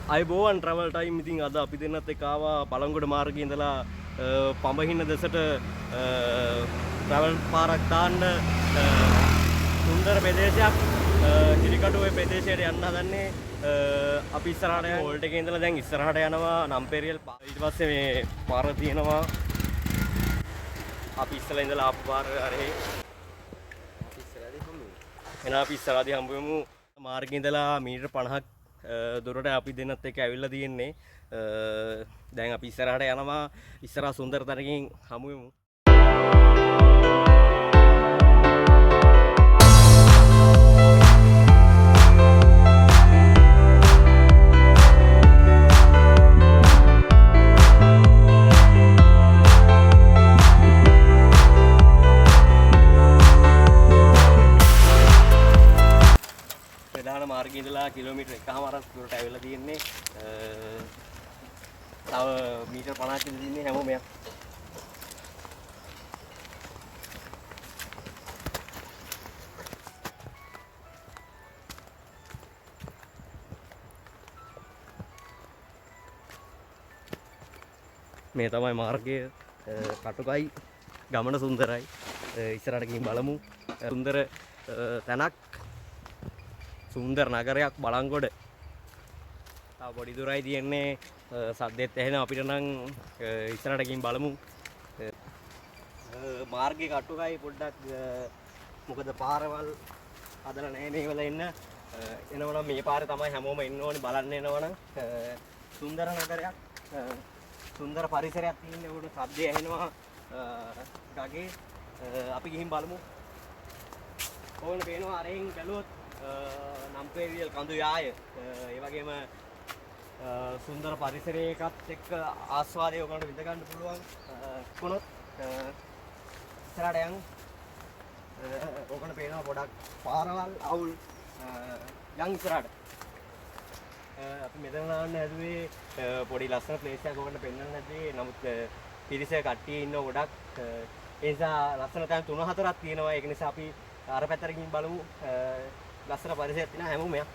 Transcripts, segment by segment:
අයිබෝවන් travel time. ඉතින් අද අපි දෙන්නත් එක්ක ආවා බලංගොඩ මාර්ගයේ ඉඳලා පඹහින්න දෙසට ට්‍රැවල් පාරක් දාන්න සුන්දර ප්‍රදේශයක් කිරිකටුවේ ප්‍රදේශයට යන්න හදන්නේ. අපි ඉස්සරහට හෝල්ට් එකේ ඉඳලා දැන් ඉස්සරහට යනවා නම්පෙරියල්. ඊට පස්සේ මේ පාර තියෙනවා අපි ඉස්සලා ඉඳලා ආපු පාර අරේ අපි ඉස්සරහදී හම්බ වෙමු. මාර්ගයේ ඉඳලා මීටර 50ක් දුරට අපි දෙන්නත් එක්ක ඇවිල්ලා තියෙන්නේ. දැන් අපි ඉස්සරහට යනවා. ඉස්සරහ සුන්දර තරකින් හමු වෙමු. මාර්ගයේ ඉඳලා කිලෝමීටර් 1කමාරක් දුරට ඇවිල්ලා තියෙන්නේ. තව මීටර් 50ක් ඉඳින්නේ හැමෝම යක්. මේ තමයි මාර්ගය. කටුකයි ගමන සුන්දරයි. ඉස්සරහට ගිහින් බලමු. සුන්දර තැනක්. සුන්දර නගරයක් බලංගොඩ. තව පොඩි දුරයි තියෙන්නේ. සද්දෙත් ඇහෙනවා අපිට නම්. ඉස්සරහට ගිහින් බලමු. මාර්ගේ කටුකයි පොඩ්ඩක් මොකද පාරවල් හදලා නැහැ මේ වල එන්න. එනවනම් මේ පාරේ තමයි හැමෝම එන්න ඕනේ බලන්න එනවනම්. සුන්දර නගරයක්. සුන්දර පරිසරයක් තියෙන්නේ. උඩ සද්දය ඇහෙනවා. ගගේ අපි ගිහින් බලමු. ඕන පේනවා අරෙන් බැලුවොත් නම්පෙරියල් කඳු යාය. ඒ වගේම සුන්දර පරිසරයකත් එක්ක ආස්වාදය ඔයගොල්ලන්ට විඳ ගන්න පුළුවන්. කොනොත් ඉස්සරහට යන් ඔයගොල්ලන්ට පේනවා ගොඩක් පාරවල් අවුල් යන් ඉස්සරහට. අපි මෙතන නාන්න හැදුවේ පොඩි ලස්සන ප්ලේස් එකක් ඔයගොල්ලන්ට පෙන්වන්න හැදුවේ. නමුත් පිරිස කට්ටිය ඉන්න ගොඩක්. ඒ නිසා ලස්සන තැන් 3-4ක් තියෙනවා. ඒක නිසා අපි අර පැත්තට ගිහින් බලමු. ලස්සන පරිසරයක් තියෙනවා හැමෝම යක්.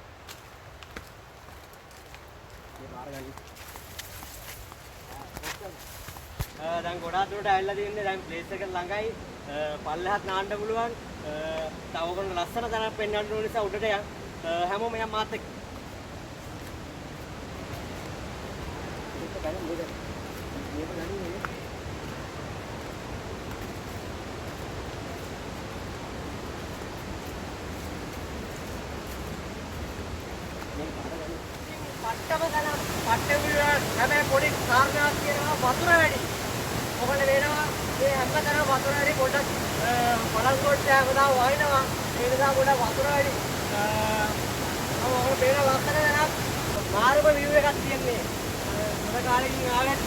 මේ පාර ගන්න. දැන් ගොඩාක් දුරට ඇවිල්ලා තියෙන්නේ. දැන් ප්ලේස් එක ළඟයි. පල්ලෙහාත් නාන්න පුළුවන්. තව ඔයගොල්ලෝ ලස්සන තැනක් පෙන්වන්න ඕන නිසා උඩට යන්. හැමෝම යන් මාත් එක්ක. මේක ගන්න මේක. මේක ගන්න. හැබැයි පොඩි කාරණාවක් කියනවා වතුර වැඩි. මොකද වෙනවා මේ හැමතැනම වතුර වැඩි. පොඩක් බලංගොඩට හැමදාම වහිනවා. ඒ නිසා පොඩක් වතුර වැඩි. ඔය පේන ලස්සන දැනක් මාරුම view එකක් තියෙන්නේ. මොන කාලෙකින් ආවත්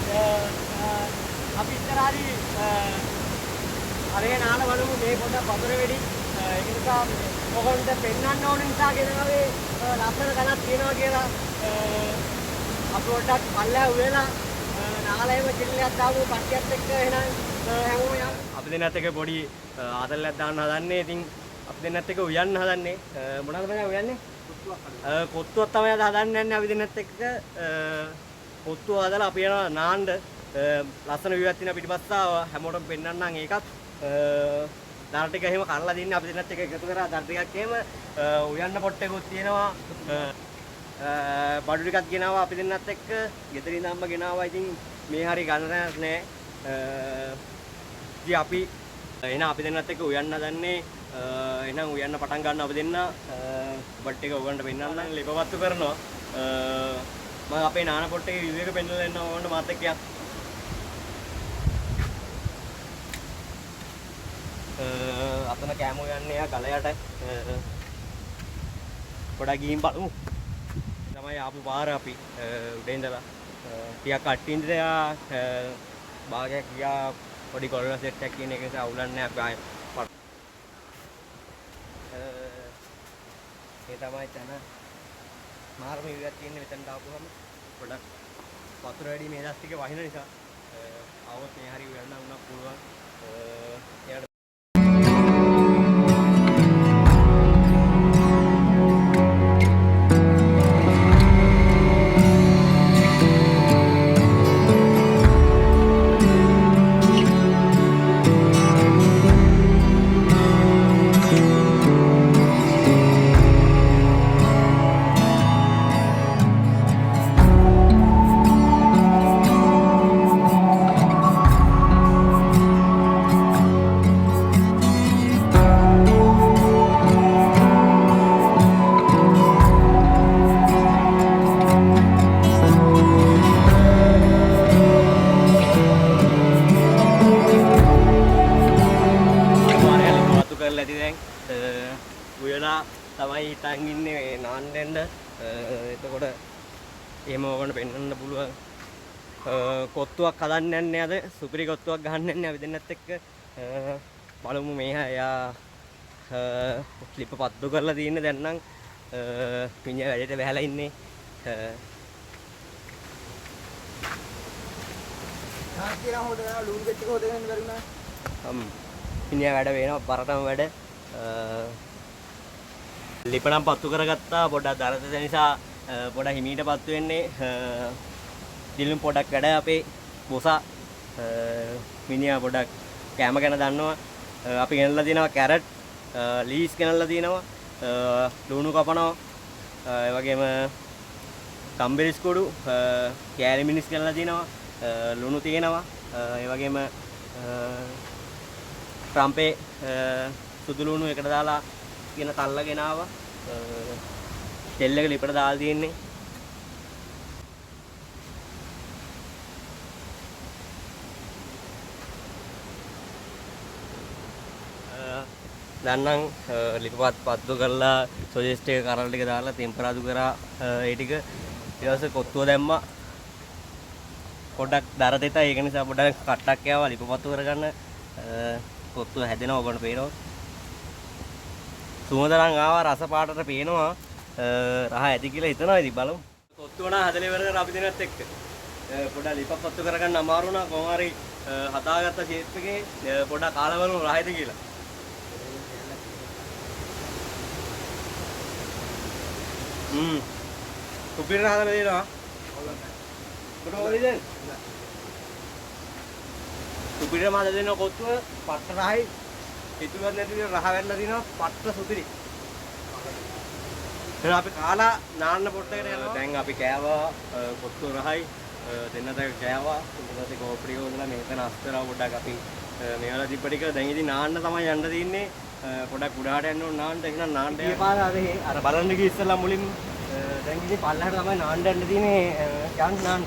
අපි ඉස්සරහදී අරගෙන ආන බලමු මේ පොඩක් වතුර වැඩි. ඒ නිසා ඔයගොල්ලන්ට පෙන්වන්න ඕන නිසා කියනවා ලස්සන තැනක් තියෙනවා කියලා. අපි පොඩ්ඩක් පල්ලෙහා උයලා නාලයම චිල්ලයක් දාමු කට්ටියත් එක්ක එහෙනම් හැමෝම යමු. අපි දෙන්නත් එක්ක පොඩි ආතල්ලයක් දාන්න හදන්නේ. ඉතින් අපි දෙන්නත් එක්ක උයන්න හදන්නේ. මොනවද මම උයන්නේ? කොත්තුවක් තමයි අද හදන්න යන්නේ අපි දෙන්නත් එක්ක. කොත්තුව හදලා අපි යනවා නාන්න. ලස්සන view එකක් තියෙනවා පිටිපස්සාව. හැමෝටම පෙන්නන්නම් ඒකත්. දර ටික එහෙම කරලා දින්නේ අපි දෙන්නත් එක්ක එකතු කරලා දර ටිකක් එහෙම උයන්න පොට්ටකුත් තියෙනවා. බඩු ටිකක් ගෙනාවා අපි දෙන්නත් එක්ක. ගෙදර ඉඳන්ම ගෙනාවා. ඉතින් මේ හරි ගන්න නැහැ. ඉතින් අපි එහෙනම් අපි දෙන්නත් එක්ක උයන්න හදන්නේ. එහෙනම් උයන්න පටන් ගන්න අපි දෙන්න. බඩ ටික උගන්න පෙන්නන්න ලිපවත්තු කරනවා. මම අපේ නාන පොට්ටේ view එක පෙන්නලා දෙන්න ඕන මාත් එක්ක යන්න. අතන කෑමෝ යන්නේ යා කලයට. පොඩක් ගිහින් බලමු. තමයි ආපු පාර අපි උඩ ඉඳලා ටිකක් කට්ටින් ඉඳලා භාගයක් ගියා. පොඩි කොරෝනා සෙට් එකක් කියන එක නිසා අවුලන්නේ අපි ආයෙ. ඒ තමයි තන මාර්ම විවිධයක් තියෙන මෙතනට ආපුවම පොඩක් වතුර වැඩි මේ දස් ටික වහින නිසා આવොත් මේ හරි වෙන්න උනක් පුළුවන්. එයාට එහෙම ඕගොල්ලන්ට පෙන්වන්න පුළුවන්. කොත්තුවක් හදන්න යන්නේ අද සුපිරි කොත්තුවක් ගහන්න යන්නේ අපි දෙන්නත් එක්ක. බලමු මේහා එයා ලිප පත්තු කරලා තියෙන්නේ දැන් නම් මිනිහා වැඩේට බහැලා ඉන්නේ. නාස්තිලා හොදලා ලූන් ගෙට් එක හොදගෙන ඉන්න බැරිුණා. මිනිහා වැඩ වෙනවා බරටම වැඩ. ලිප නම් පත්තු කරගත්තා පොඩ්ඩක් දරත නිසා පොඩ්ඩක් හිමීට පත්තු වෙන්නේ. දිලුම් පොඩ්ඩක් වැඩ අපේ බොසා මිනිහා පොඩ්ඩක් කැම ගැන දන්නවා. අපි ගෙනල්ලා තියෙනවා කැරට් ලීස් ගෙනල්ලා තියෙනවා ලුණු කපනවා ඒ වගේම කම්බිරිස් කුඩු කෑලි මිනිස් ගෙනල්ලා තියෙනවා ලුණු තියෙනවා ඒ වගේම ට්‍රම්පේ සුදු ලුණු එකට දාලා කියන තල්ල ගෙනාවා තෙල් එක ලිපට දාලා තියෙන්නේ දැන් නම් ලිපපත් පත්තු කරලා සොජෙස්ට් එක කරල් ටික දාලා ටෙම්පරාදු කරා ඒ ටික ඊට පස්සේ කොත්තුව දැම්මා පොඩ්ඩක් දර දෙතා ඒක නිසා පොඩ්ඩක් කට්ටක් යවා ලිපපත්තු කරගන්න කොත්තුව හැදෙනවා ඔයගොල්ලෝ පේනවා සුවඳ නම් ආවා රස පාටට පේනවා රහ ඇති කියලා හිතනවා ඉතින් බලමු කොත්තුව නම් හදලා ඉවර කරලා අපි දෙනත් එක්ක පොඩ්ඩක් ලිපපත්තු කරගන්න අමාරු නා කොහොම හරි හදාගත්ත ෂේප් එකේ පොඩ්ඩක් කාලා බලමු රහයිද කියලා සුපිරි හදලා දෙනවා. කොට ඕලිද? සුපිරිම හදලා දෙනවා කොත්තුව පට්ට රහයි. හිතුවත් නැති විදිහට රහ වැටලා දිනවා පට්ට සුපිරි. එහෙනම් අපි කාලා නාන්න පොට්ටකට යනවා. දැන් අපි කෑවා කොත්තුව රහයි දෙන්නත් කෑවා. ඊට පස්සේ කෝපරි හොදලා මේක නස්තරා පොඩ්ඩක් අපි මේවලා තිබ්බ ටික දැන් ඉතින් නාන්න තමයි යන්න තියෙන්නේ. පොඩක් උඩහට යන්න ඕන නාන්න එහෙනම් නාන්න යන්න. පාර අර බලන්න ගිහ ඉස්සලා මුලින් දැන් ඉතින් පල්ලහට තමයි නාන්න යන්න තියෙන්නේ යන්න නාන්න.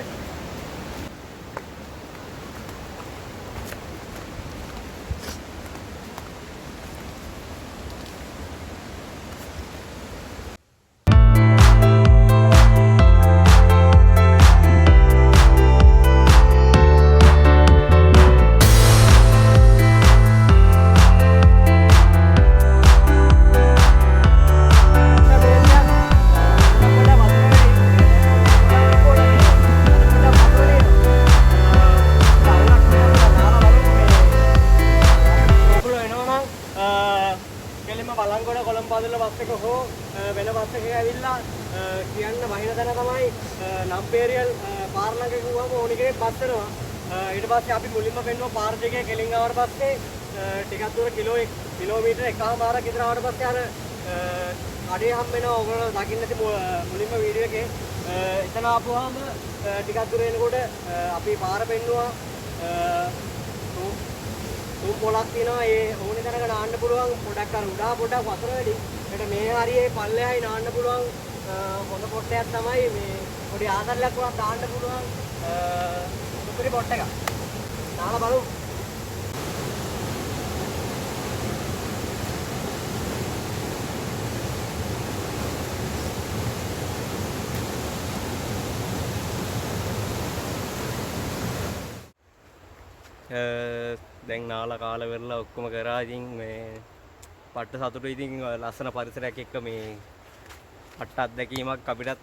බලංගොඩ කොළඹ බදල බස් එක හෝ වෙන බස් එකක ඇවිල්ලා කියන්න වහින තැන තමයි නම්පේරියල් පාර ළඟ ගිහුවම ඕනි කෙනෙක් බස් වෙනවා. ඊට පස්සේ අපි මුලින්ම පෙන්නුවා පාර දෙකේ කෙලින් ආවට පස්සේ ටිකක් දුර කිලෝමීටර 1.5ක් විතර ආවට පස්සේ අර අඩේ හම් වෙනවා. ඔයගොල්ලෝ දකින්න ඇති මුලින්ම වීඩියෝ එකේ එතන ආපුවාම ටිකක් දුර එනකොට අපි පාර පෙන්නුවා. තුම් පොලක් තියෙනවා ඒ ඕනේ තරක නාන්න පුළුවන් පොඩක් අර උඩා පොඩක් වතුර වැඩි. ඒකට මේ හරියේ පල්ලෙහායි නාන්න පුළුවන් හොඳ පොට්ටයක් තමයි මේ පොඩි ආසල්ලක් වුණා දාන්න පුළුවන් සුපිරි පොට් එකක්. නාලා බලමු. දැන් නාලා කාලා වෙරලා ඔක්කොම කරා ඉතින් මේ පට්ට සතුටුයි ඉතින් ලස්සන පරිසරයක් එක්ක මේ පට්ට අත්දැකීමක් අපිටත්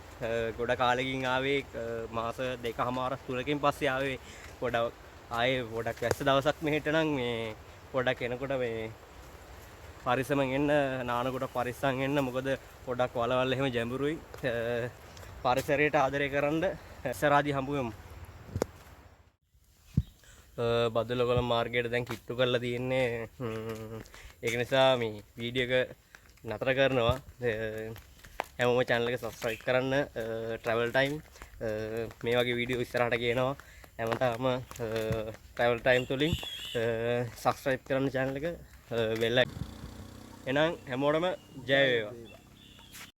ගොඩ කාලෙකින් ආවේ මාස 2කමාරක් තුනකින් පස්සේ ආවේ පොඩක් ආයේ පොඩක් වැස්ස දවසක් මෙහෙට නම් මේ පොඩක් එනකොට මේ පරිස්සමෙන් එන්න නානකොට පරිස්සම් එන්න මොකද පොඩක් වලවල් එහෙම ජැඹුරුයි පරිසරයට ආදරය කරන්න ඉස්සරහදී හම්බ වෙමු බදුල්ල කොළඹ මාර්ගයට දැන් කිට්ටු කරලා තියෙන්නේ ඒක නිසා මේ වීඩියෝ එක නතර කරනවා හැමෝම channel එක subscribe කරන්න travel time මේ වගේ වීඩියෝ ඉස්සරහට ගේනවා හැමදාම travel time තුලින් subscribe කරන්න channel එක වෙලයි එහෙනම් හැමෝටම ජය වේවා